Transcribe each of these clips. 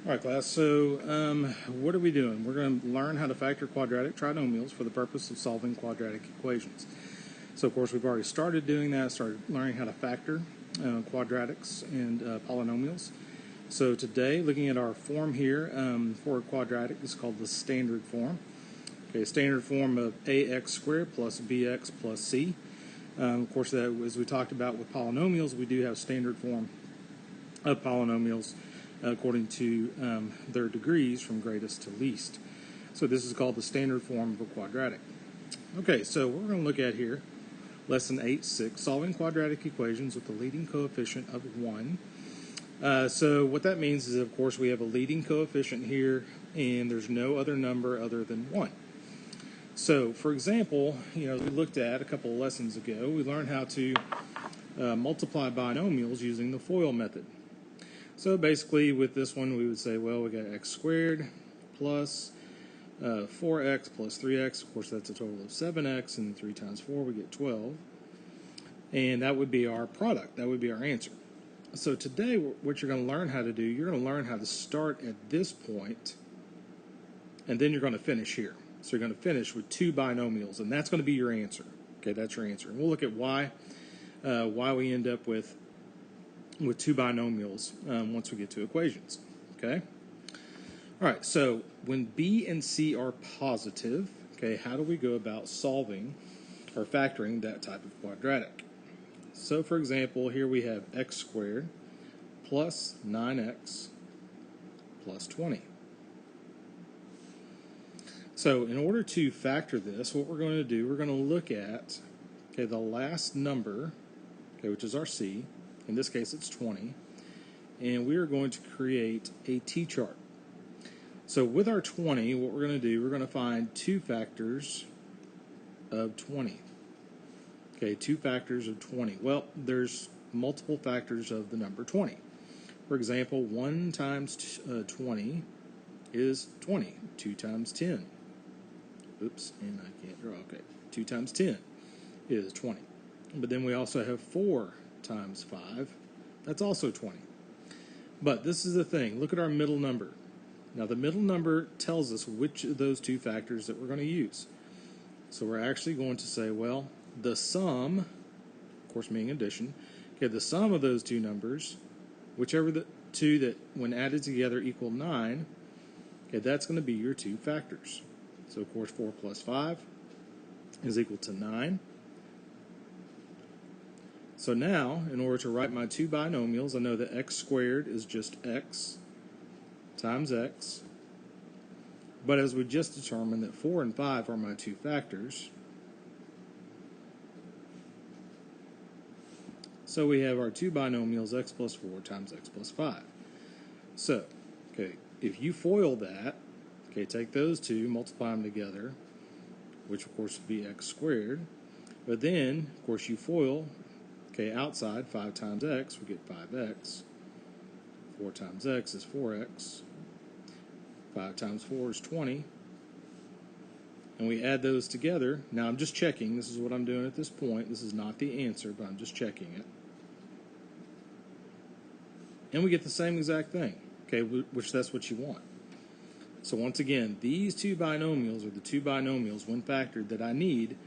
All right, class, so what are we doing? We're going to learn how to factor quadratic trinomials for the purpose of solving quadratic equations. So, of course, we've already started doing that, started learning how to factor quadratics and polynomials. So today, looking at our form here for a quadratic, is called the standard form. Okay, standard form of ax squared plus bx plus c. Of course, that, as we talked about with polynomials, we do have standard form of polynomials according to their degrees from greatest to least. So this is called the standard form of a quadratic. Okay, so what we're going to look at here, lesson 8.6, solving quadratic equations with a leading coefficient of 1. So what that means is, of course, we have a leading coefficient here, and there's no other number other than 1. So, for example, we looked at a couple of lessons ago, we learned how to multiply binomials using the FOIL method. So basically with this one we would say, well, we got x squared plus 4x plus 3x. Of course, that's a total of 7x, and 3 times 4 we get 12. And that would be our product. That would be our answer. So today what you're going to learn how to do, you're going to learn how to start at this point, and then you're going to finish here. So you're going to finish with two binomials, and that's going to be your answer. Okay, that's your answer. And we'll look at why we end up with two binomials once we get to equations. Okay? All right, so when b and c are positive, okay, how do we go about solving or factoring that type of quadratic? So, for example, here we have x squared plus 9x plus 20. So in order to factor this, what we're going to do, we're going to look at, okay, the last number, okay, which is our c. In this case, it's 20. And we are going to create a t-chart. So with our 20, what we're going to do, we're going to find two factors of 20. Okay, two factors of 20. Well, there's multiple factors of the number 20. For example, 1 times 20 is 20. 2 times 10. Oops, and I can't draw. Okay, 2 times 10 is 20. But then we also have 4 times 5. That's also 20. But this is the thing. Look at our middle number. Now, the middle number tells us which of those two factors that we're going to use. So we're actually going to say, well, the sum, of course meaning addition, okay, the sum of those two numbers, whichever the two that when added together equal 9, okay, that's going to be your two factors. So, of course, 4 plus 5 is equal to 9. So now, in order to write my two binomials, I know that x squared is just x times x. But as we just determined that 4 and 5 are my two factors, so we have our two binomials, x plus 4 times x plus 5. So, okay, if you FOIL that, okay, take those two, multiply them together, which of course would be x squared. But then, of course, you FOIL, okay, outside 5 times x, we get 5x. 4 times x is 4x. 5 times 4 is 20. And we add those together. Now I'm just checking. This is what I'm doing at this point. This is not the answer, but I'm just checking it. And we get the same exact thing, okay, which that's what you want. So once again, these two binomials are the two binomials, when factored, that I need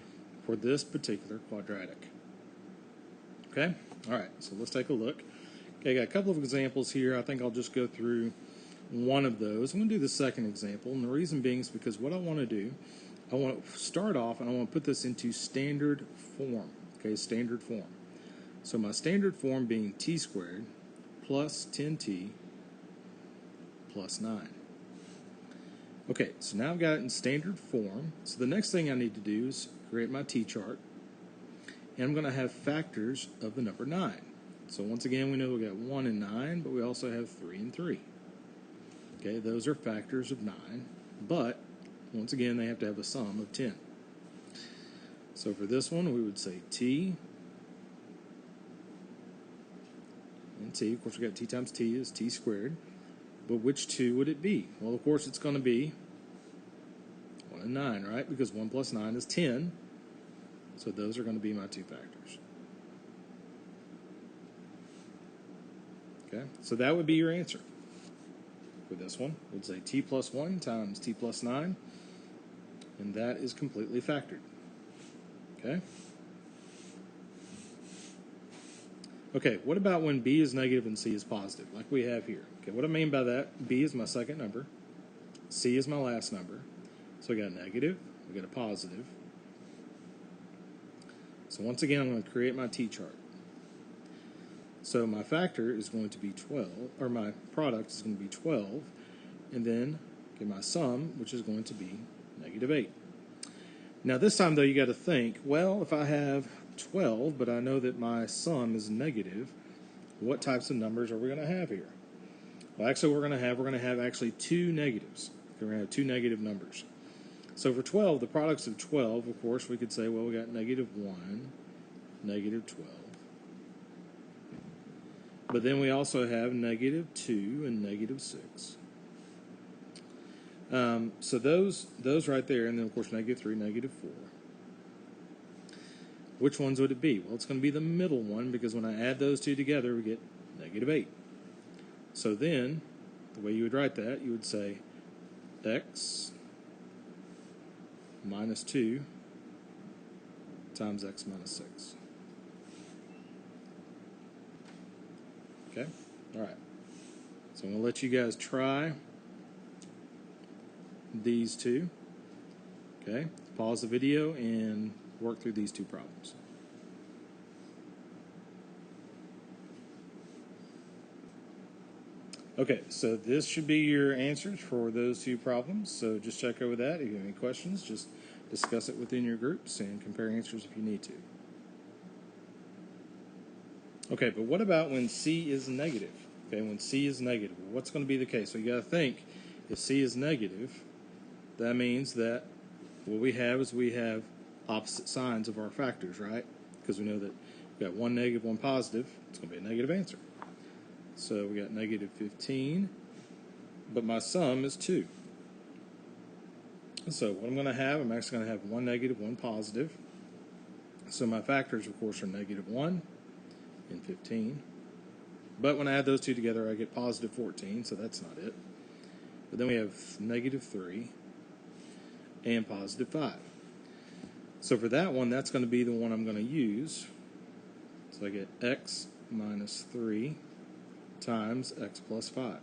for this particular quadratic. Okay? All right, so let's take a look. Okay, I got a couple of examples here. I think I'll just go through one of those. I'm going to do the second example, and the reason being is because what I want to do, I want to start off and I want to put this into standard form. Okay, standard form. So my standard form being t squared plus 10t plus 9. Okay, so now I've got it in standard form. So the next thing I need to do is create my t-chart. And I'm going to have factors of the number 9. So once again, we know we got 1 and 9, but we also have 3 and 3. Okay, those are factors of 9. But, once again, they have to have a sum of 10. So for this one, we would say t and t. Of course, we got t times t is t squared. But which two would it be? Well, of course, it's going to be 1 and 9, right? Because 1 plus 9 is 10. So those are going to be my two factors. Okay, so that would be your answer. for this one, we'd say t plus 1 times t plus 9, and that is completely factored. Okay? Okay, what about when b is negative and c is positive, like we have here? Okay, what I mean by that, b is my second number, c is my last number. So we got a negative, we got a positive. So once again, I'm going to create my t-chart. So my factor is going to be 12, or my product is going to be 12, and then get my sum, which is going to be negative 8. Now this time though, you got to think, well, if I have 12, but I know that my sum is negative, what types of numbers are we going to have here? Well, actually, we're going to have actually two negatives. We're going to have two negative numbers. So for 12, the products of 12, of course, we could say, well, we got negative 1, negative 12. But then we also have negative 2 and negative 6. So those right there, and then of course negative 3, negative 4. Which ones would it be? Well, it's going to be the middle one, because when I add those two together, we get negative 8. So then, the way you would write that, you would say x minus 2 times x minus 6. Okay? All right. So I'm going to let you guys try these two. Okay? Pause the video and work through these two problems. Okay, so this should be your answers for those two problems. So just check over that. If you have any questions, just discuss it within your groups and compare answers if you need to. Okay, but what about when C is negative? Okay, when C is negative, what's going to be the case? So you got to think, if C is negative, that means that what we have is we have opposite signs of our factors, right? Because we know that we've got one negative, one positive. It's going to be a negative answer. So we got negative 15, but my sum is 2. So what I'm going to have, I'm actually going to have one negative, one positive. So my factors, of course, are negative 1 and 15. But when I add those two together, I get positive 14, so that's not it. But then we have negative 3 and positive 5. So for that one, that's going to be the one I'm going to use. So I get x minus 3 times x plus 5.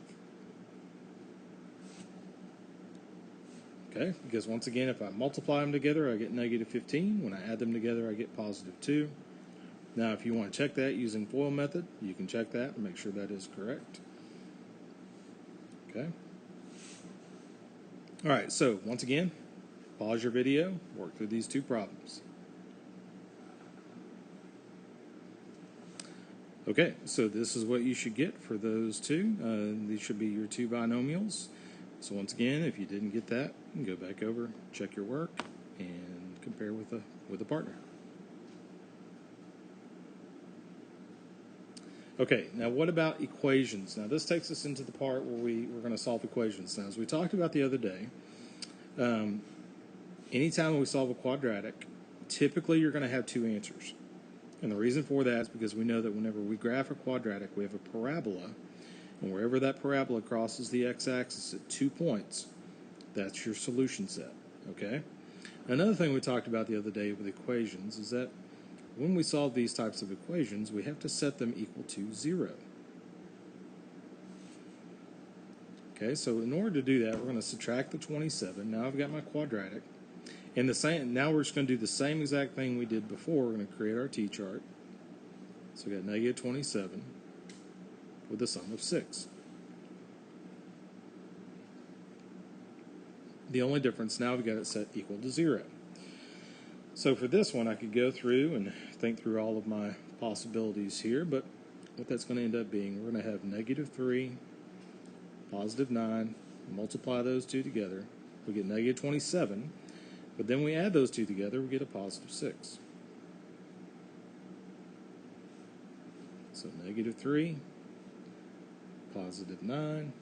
Okay, because once again, if I multiply them together, I get negative 15. When I add them together, I get positive 2. Now, if you want to check that using FOIL method, you can check that and make sure that is correct. Okay. All right, so once again, pause your video, work through these two problems. Okay, so this is what you should get for those two. These should be your two binomials. So once again, if you didn't get that, you can go back over, check your work, and compare with a partner. Okay, now what about equations? Now this takes us into the part where we're going to solve equations. Now, as we talked about the other day, anytime we solve a quadratic, typically you're going to have two answers. And the reason for that is because we know that whenever we graph a quadratic, we have a parabola, and wherever that parabola crosses the x-axis at 2 points, that's your solution set, okay? Another thing we talked about the other day with equations is that when we solve these types of equations, we have to set them equal to 0. Okay, so in order to do that, we're going to subtract the 27. Now I've got my quadratic. And now we're just going to do the same exact thing we did before. We're going to create our t-chart. So we got negative 27 with a sum of 6. The only difference, now we've got it set equal to 0. So for this one, I could go through and think through all of my possibilities here, but what that's going to end up being, we're going to have negative 3, positive 9, multiply those two together, we get negative 27, but then we add those two together, we get a positive 6. So negative 3, positive 9.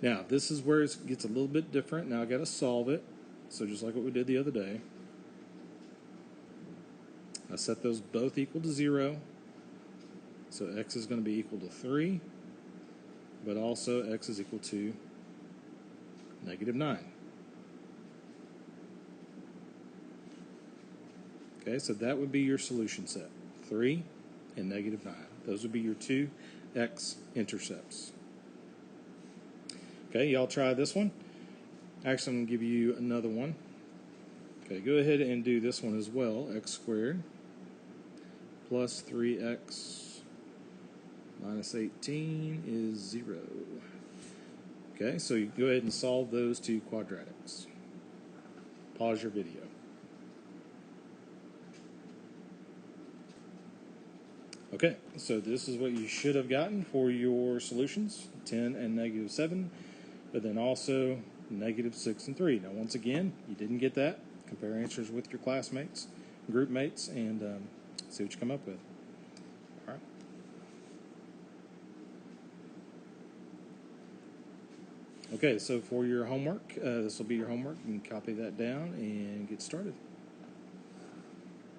Now, this is where it gets a little bit different. Now I've got to solve it. So just like what we did the other day, I set those both equal to 0. So x is going to be equal to 3. but also x is equal to -9. Okay, so that would be your solution set, 3 and -9. Those would be your two x-intercepts. Okay, y'all try this one. Actually, I'm going to give you another one. Okay, go ahead and do this one as well. X squared plus 3x minus 18 is 0. Okay, so you go ahead and solve those two quadratics. Pause your video. Okay, so this is what you should have gotten for your solutions, 10 and -7, but then also -6 and 3. Now, once again, you didn't get that. Compare answers with your classmates, group mates, and see what you come up with. All right. Okay, so for your homework, this will be your homework. You can copy that down and get started.